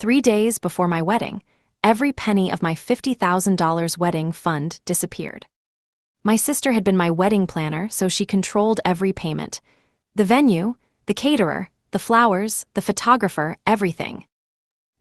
3 days before my wedding, every penny of my $50,000 wedding fund disappeared. My sister had been my wedding planner, so she controlled every payment. The venue, the caterer, the flowers, the photographer, everything.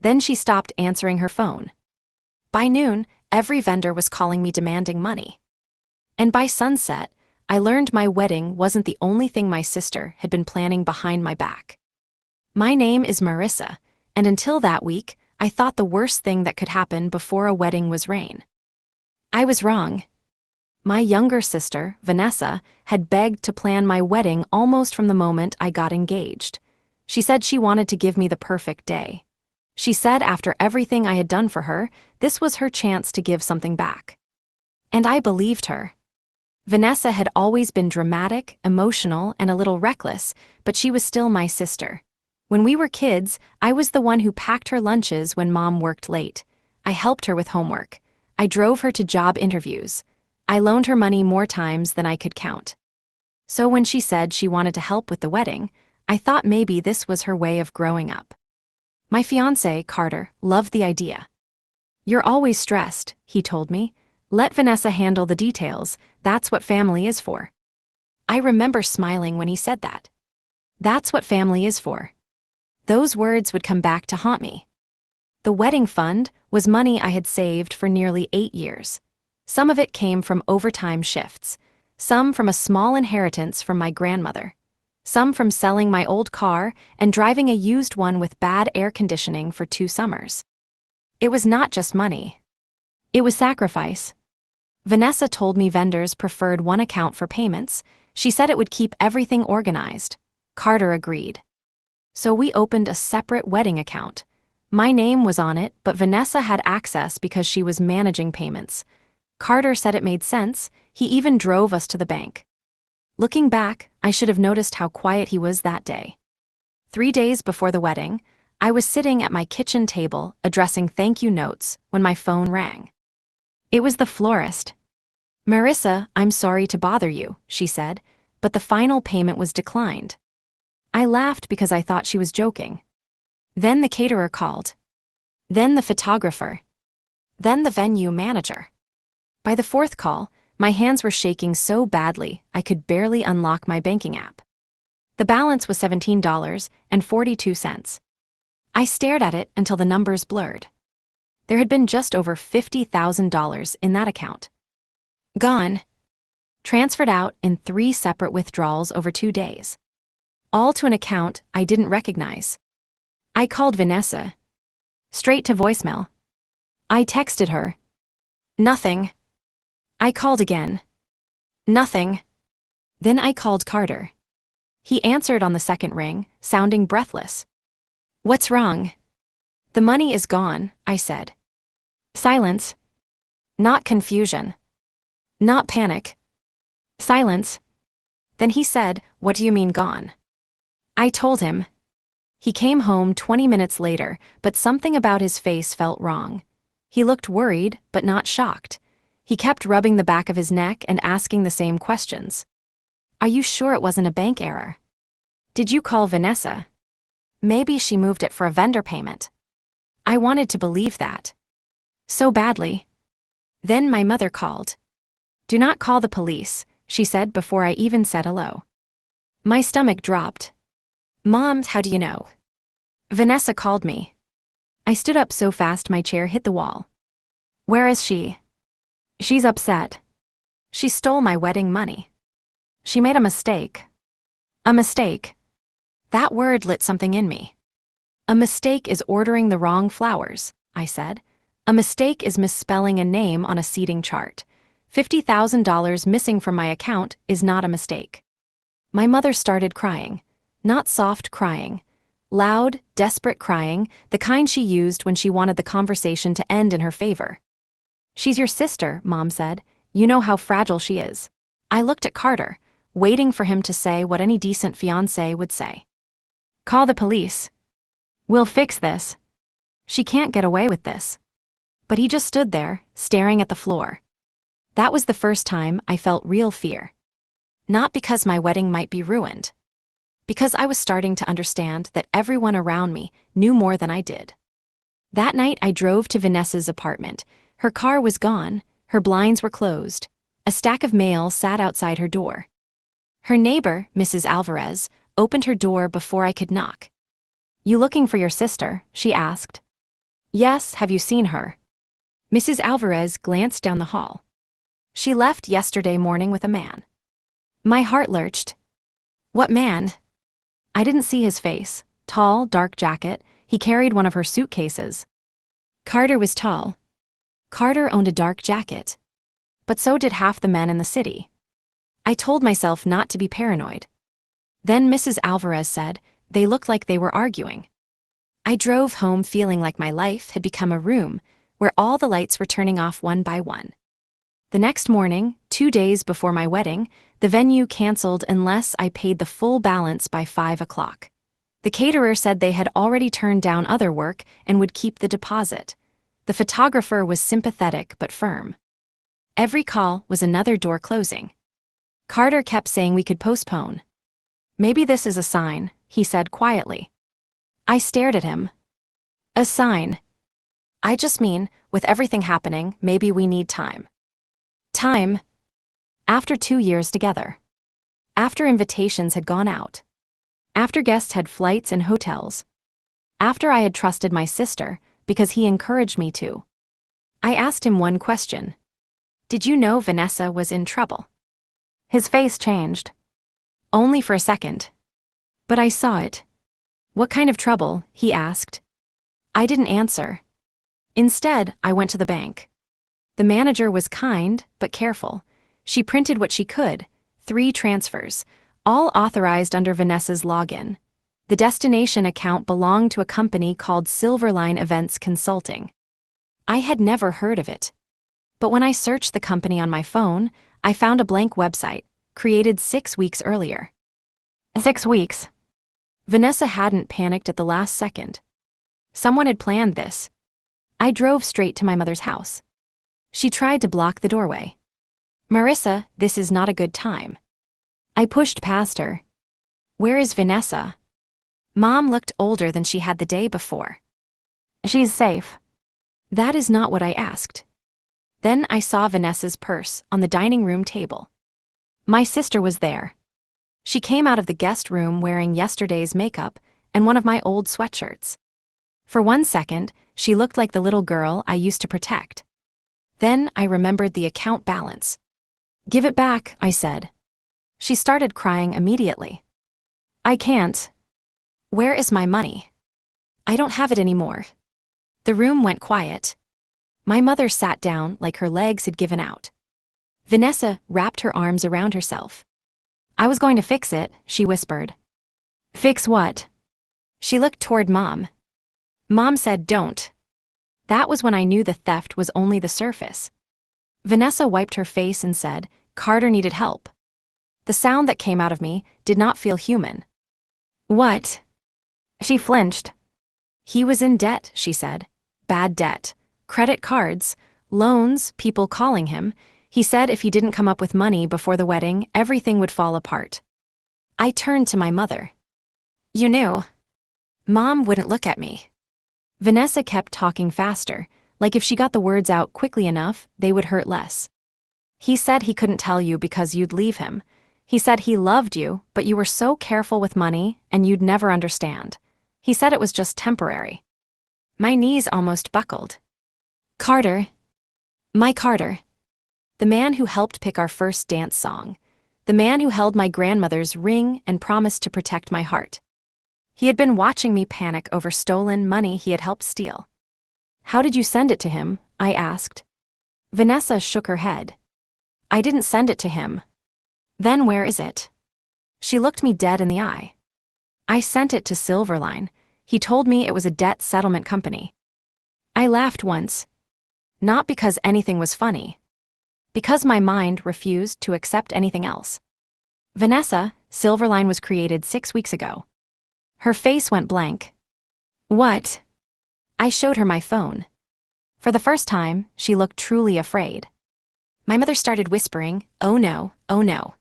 Then she stopped answering her phone. By noon, every vendor was calling me demanding money. And by sunset, I learned my wedding wasn't the only thing my sister had been planning behind my back. My name is Marissa, and until that week, I thought the worst thing that could happen before a wedding was rain. I was wrong. My younger sister, Vanessa, had begged to plan my wedding almost from the moment I got engaged. She said she wanted to give me the perfect day. She said after everything I had done for her, this was her chance to give something back. And I believed her. Vanessa had always been dramatic, emotional, and a little reckless, but she was still my sister. When we were kids, I was the one who packed her lunches when Mom worked late. I helped her with homework. I drove her to job interviews. I loaned her money more times than I could count. So when she said she wanted to help with the wedding, I thought maybe this was her way of growing up. My fiancé, Carter, loved the idea. "You're always stressed," he told me. "Let Vanessa handle the details, that's what family is for." I remember smiling when he said that. That's what family is for. Those words would come back to haunt me. The wedding fund was money I had saved for nearly 8 years. Some of it came from overtime shifts, some from a small inheritance from my grandmother, some from selling my old car and driving a used one with bad air conditioning for 2 summers. It was not just money. It was sacrifice. Vanessa told me vendors preferred one account for payments. She said it would keep everything organized. Carter agreed. So we opened a separate wedding account. My name was on it, but Vanessa had access because she was managing payments. Carter said it made sense. He even drove us to the bank. Looking back, I should have noticed how quiet he was that day. 3 days before the wedding, I was sitting at my kitchen table addressing thank you notes when my phone rang. It was the florist. "Marissa, I'm sorry to bother you," she said, but the final payment was declined. I laughed because I thought she was joking. Then the caterer called. Then the photographer. Then the venue manager. By the 4th call, my hands were shaking so badly I could barely unlock my banking app. The balance was $17.42. I stared at it until the numbers blurred. There had been just over $50,000 in that account. Gone. Transferred out in 3 separate withdrawals over 2 days. All to an account I didn't recognize. I called Vanessa. Straight to voicemail. I texted her. Nothing. I called again. Nothing. Then I called Carter. He answered on the second ring, sounding breathless. "What's wrong?" "The money is gone," I said. Silence. Not confusion. Not panic. Silence. Then he said, "What do you mean gone?" I told him. He came home 20 minutes later, but something about his face felt wrong. He looked worried, but not shocked. He kept rubbing the back of his neck and asking the same questions. "Are you sure it wasn't a bank error? Did you call Vanessa? Maybe she moved it for a vendor payment." I wanted to believe that. So badly. Then my mother called. "Do not call the police," she said before I even said hello. My stomach dropped. "Mom, how do you know?" "Vanessa called me." I stood up so fast my chair hit the wall. "Where is she?" "She's upset. She stole my wedding money. She made a mistake." A mistake. That word lit something in me. "A mistake is ordering the wrong flowers," I said. "A mistake is misspelling a name on a seating chart. $50,000 missing from my account is not a mistake." My mother started crying. Not soft crying. Loud, desperate crying, the kind she used when she wanted the conversation to end in her favor. "She's your sister," Mom said. "You know how fragile she is." I looked at Carter, waiting for him to say what any decent fiancé would say. "Call the police. We'll fix this. She can't get away with this." But he just stood there, staring at the floor. That was the first time I felt real fear. Not because my wedding might be ruined. Because I was starting to understand that everyone around me knew more than I did. That night I drove to Vanessa's apartment. Her car was gone, her blinds were closed. A stack of mail sat outside her door. Her neighbor, Mrs. Alvarez, opened her door before I could knock. "You looking for your sister?" she asked. "Yes, have you seen her?" Mrs. Alvarez glanced down the hall. "She left yesterday morning with a man." My heart lurched. "What man?" I didn't see his face. Tall, dark jacket. He carried one of her suitcases. Carter was tall. Carter owned a dark jacket. But so did half the men in the city. I told myself not to be paranoid. Then Mrs. Alvarez said, "They looked like they were arguing." I drove home feeling like my life had become a room where all the lights were turning off one by one. The next morning, 2 days before my wedding, the venue canceled unless I paid the full balance by 5 o'clock. The caterer said they had already turned down other work and would keep the deposit. The photographer was sympathetic but firm. Every call was another door closing. Carter kept saying we could postpone. "Maybe this is a sign," he said quietly. I stared at him. "A sign?" "I just mean, with everything happening, maybe we need time." Time? After 2 years together. After invitations had gone out. After guests had flights and hotels. After I had trusted my sister, because he encouraged me to. I asked him one question. "Did you know Vanessa was in trouble?" His face changed. Only for a second. But I saw it. "What kind of trouble?" he asked. I didn't answer. Instead, I went to the bank. The manager was kind, but careful. She printed what she could, 3 transfers, all authorized under Vanessa's login. The destination account belonged to a company called Silverline Events Consulting. I had never heard of it. But when I searched the company on my phone, I found a blank website, created 6 weeks earlier. 6 weeks. Vanessa hadn't panicked at the last second. Someone had planned this. I drove straight to my mother's house. She tried to block the doorway. "Marissa, this is not a good time." I pushed past her. "Where is Vanessa?" Mom looked older than she had the day before. "She's safe." That is not what I asked. Then I saw Vanessa's purse on the dining room table. My sister was there. She came out of the guest room wearing yesterday's makeup and one of my old sweatshirts. For 1 second, she looked like the little girl I used to protect. Then I remembered the account balance. "Give it back," I said. She started crying immediately. "I can't." "Where is my money?" "I don't have it anymore." The room went quiet. My mother sat down like her legs had given out. Vanessa wrapped her arms around herself. "I was going to fix it," she whispered. "Fix what?" She looked toward Mom. Mom said, "Don't." That was when I knew the theft was only the surface. Vanessa wiped her face and said, "Carter needed help." The sound that came out of me did not feel human. "What?" She flinched. "He was in debt," she said. "Bad debt. Credit cards, loans, people calling him. He said if he didn't come up with money before the wedding, everything would fall apart." I turned to my mother. "You knew?" Mom wouldn't look at me. Vanessa kept talking faster, like if she got the words out quickly enough, they would hurt less. "He said he couldn't tell you because you'd leave him. He said he loved you, but you were so careful with money and you'd never understand. He said it was just temporary." My knees almost buckled. "Carter. My Carter. The man who helped pick our first dance song. The man who held my grandmother's ring and promised to protect my heart. He had been watching me panic over stolen money he had helped steal." "How did you send it to him?" I asked. Vanessa shook her head. "I didn't send it to him." "Then where is it?" She looked me dead in the eye. "I sent it to Silverline. He told me it was a debt settlement company." I laughed once. Not because anything was funny. Because my mind refused to accept anything else. "Vanessa, Silverline was created 6 weeks ago." Her face went blank. "What?" I showed her my phone. For the first time, she looked truly afraid. My mother started whispering, "Oh no, oh no."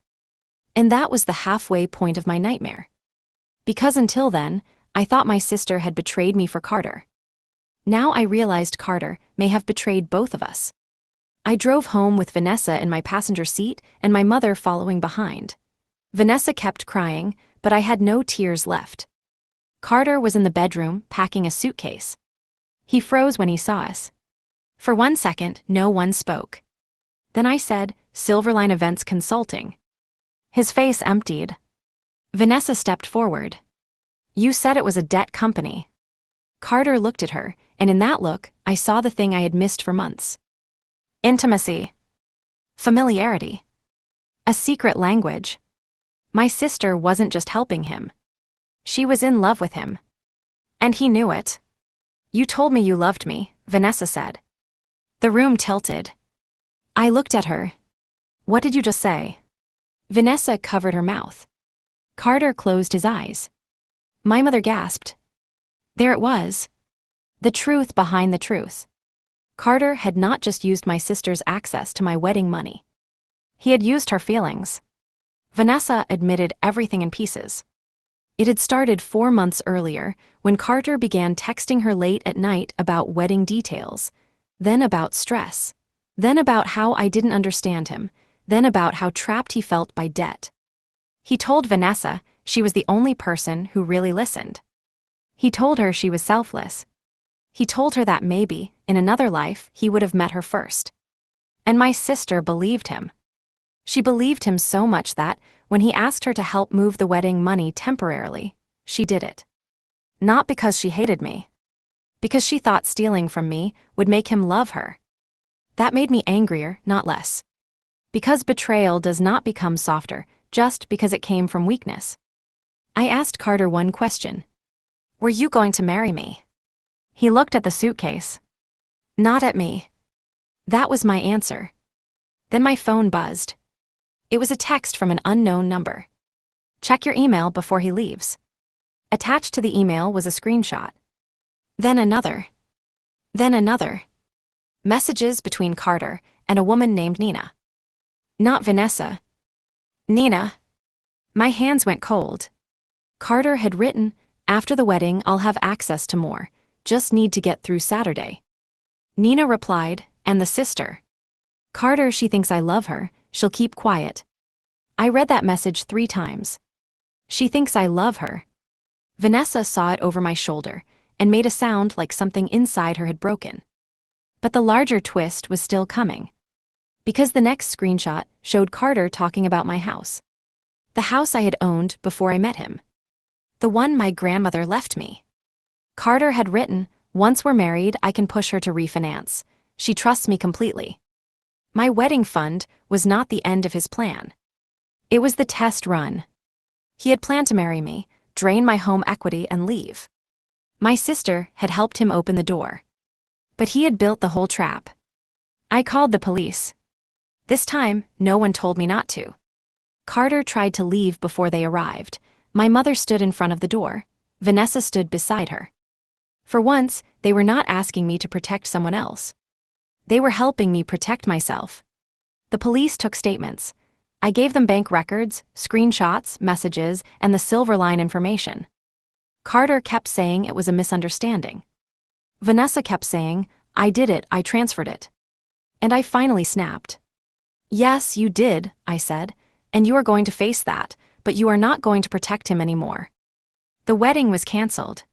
And that was the halfway point of my nightmare. Because until then, I thought my sister had betrayed me for Carter. Now I realized Carter may have betrayed both of us. I drove home with Vanessa in my passenger seat and my mother following behind. Vanessa kept crying, but I had no tears left. Carter was in the bedroom, packing a suitcase. He froze when he saw us. For 1 second, no one spoke. Then I said, "Silverline Events Consulting." His face emptied. Vanessa stepped forward. "You said it was a debt company." Carter looked at her, and in that look, I saw the thing I had missed for months. Intimacy. Familiarity. A secret language. My sister wasn't just helping him. She was in love with him. And he knew it. "You told me you loved me," Vanessa said. The room tilted. I looked at her. "What did you just say?" Vanessa covered her mouth. Carter closed his eyes. My mother gasped. There it was. The truth behind the truth. Carter had not just used my sister's access to my wedding money. He had used her feelings. Vanessa admitted everything in pieces. It had started 4 months earlier, when Carter began texting her late at night about wedding details, then about stress, then about how I didn't understand him, then about how trapped he felt by debt. He told Vanessa she was the only person who really listened. He told her she was selfless. He told her that maybe, in another life, he would have met her first. And my sister believed him. She believed him so much that, when he asked her to help move the wedding money temporarily, she did it. Not because she hated me. Because she thought stealing from me would make him love her. That made me angrier, not less. Because betrayal does not become softer just because it came from weakness. I asked Carter one question. "Were you going to marry me?" He looked at the suitcase. Not at me. That was my answer. Then my phone buzzed. It was a text from an unknown number. "Check your email before he leaves." Attached to the email was a screenshot. Then another. Then another. Messages between Carter and a woman named Nina. Not Vanessa. Nina. My hands went cold. Carter had written, "After the wedding, I'll have access to more. Just need to get through Saturday." Nina replied, "And the sister. Carter, she thinks I love her, she'll keep quiet." I read that message 3 times. She thinks I love her. Vanessa saw it over my shoulder and made a sound like something inside her had broken. But the larger twist was still coming. Because the next screenshot showed Carter talking about my house. The house I had owned before I met him. The one my grandmother left me. Carter had written, "Once we're married, I can push her to refinance. She trusts me completely." My wedding fund was not the end of his plan. It was the test run. He had planned to marry me, drain my home equity, and leave. My sister had helped him open the door. But he had built the whole trap. I called the police. This time, no one told me not to. Carter tried to leave before they arrived. My mother stood in front of the door. Vanessa stood beside her. For once, they were not asking me to protect someone else. They were helping me protect myself. The police took statements. I gave them bank records, screenshots, messages, and the Silverline information. Carter kept saying it was a misunderstanding. Vanessa kept saying, "I did it, I transferred it." And I finally snapped. "Yes, you did," I said, "and you are going to face that, but you are not going to protect him anymore." The wedding was canceled.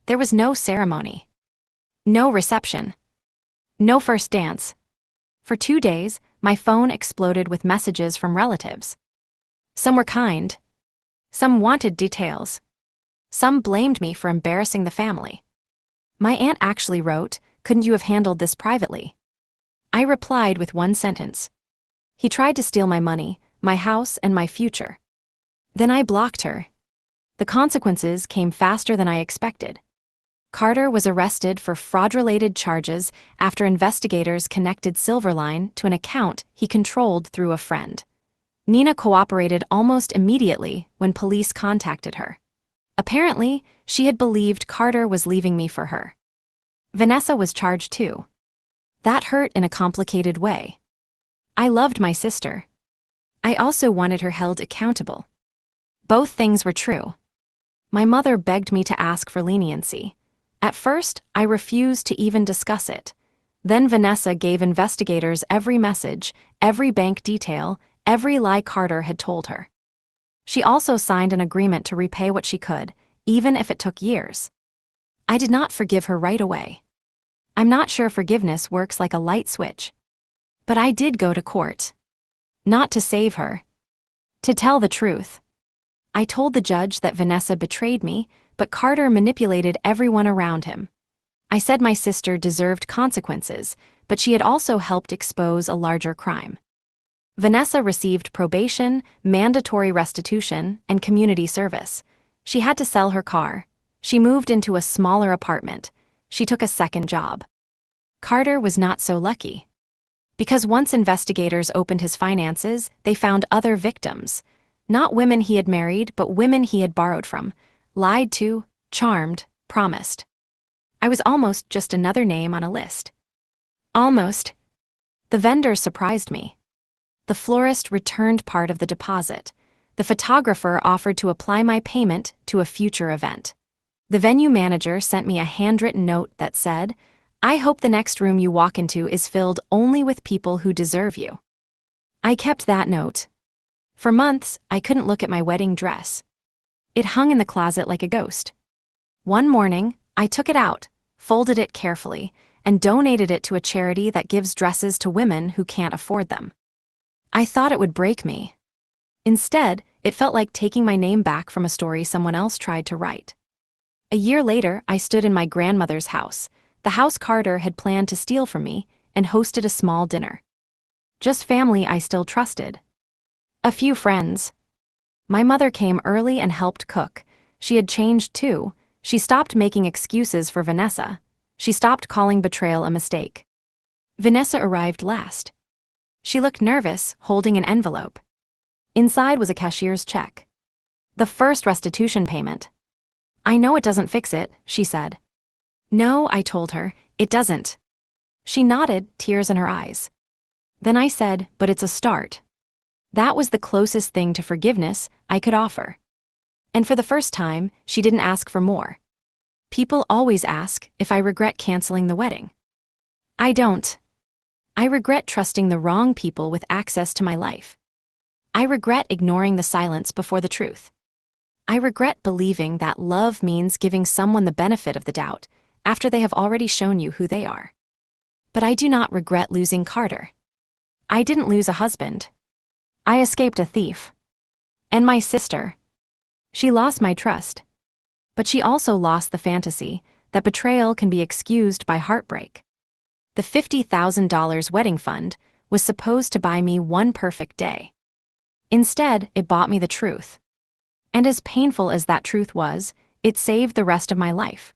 There was no ceremony. No reception. No first dance. For 2 days, my phone exploded with messages from relatives. Some were kind. Some wanted details. Some blamed me for embarrassing the family. My aunt actually wrote, "Couldn't you have handled this privately?" I replied with one sentence. He tried to steal my money, my house, and my future. Then I blocked her. The consequences came faster than I expected. Carter was arrested for fraud-related charges after investigators connected Silverline to an account he controlled through a friend. Nina cooperated almost immediately when police contacted her. Apparently, she had believed Carter was leaving me for her. Vanessa was charged too. That hurt in a complicated way. I loved my sister. I also wanted her held accountable. Both things were true. My mother begged me to ask for leniency. At first, I refused to even discuss it. Then Vanessa gave investigators every message, every bank detail, every lie Carter had told her. She also signed an agreement to repay what she could, even if it took years. I did not forgive her right away. I'm not sure forgiveness works like a light switch. But I did go to court. Not to save her. To tell the truth. I told the judge that Vanessa betrayed me, but Carter manipulated everyone around him. I said my sister deserved consequences, but she had also helped expose a larger crime. Vanessa received probation, mandatory restitution, and community service. She had to sell her car. She moved into a smaller apartment. She took a second job. Carter was not so lucky. Because once investigators opened his finances, they found other victims. Not women he had married, but women he had borrowed from, lied to, charmed, promised. I was almost just another name on a list. Almost. The vendor surprised me. The florist returned part of the deposit. The photographer offered to apply my payment to a future event. The venue manager sent me a handwritten note that said, "I hope the next room you walk into is filled only with people who deserve you." I kept that note. For months, I couldn't look at my wedding dress. It hung in the closet like a ghost. One morning, I took it out, folded it carefully, and donated it to a charity that gives dresses to women who can't afford them. I thought it would break me. Instead, it felt like taking my name back from a story someone else tried to write. A year later, I stood in my grandmother's house, the house Carter had planned to steal from me, and hosted a small dinner. Just family I still trusted. A few friends. My mother came early and helped cook. She had changed too. She stopped making excuses for Vanessa. She stopped calling betrayal a mistake. Vanessa arrived last. She looked nervous, holding an envelope. Inside was a cashier's check. The first restitution payment. "I know it doesn't fix it," she said. "No," I told her, "it doesn't." She nodded, tears in her eyes. Then I said, "But it's a start." That was the closest thing to forgiveness I could offer. And for the first time, she didn't ask for more. People always ask if I regret canceling the wedding. I don't. I regret trusting the wrong people with access to my life. I regret ignoring the silence before the truth. I regret believing that love means giving someone the benefit of the doubt after they have already shown you who they are. But I do not regret losing Carter. I didn't lose a husband. I escaped a thief. And my sister. She lost my trust. But she also lost the fantasy that betrayal can be excused by heartbreak. The $50,000 wedding fund was supposed to buy me one perfect day. Instead, it bought me the truth. And as painful as that truth was, it saved the rest of my life.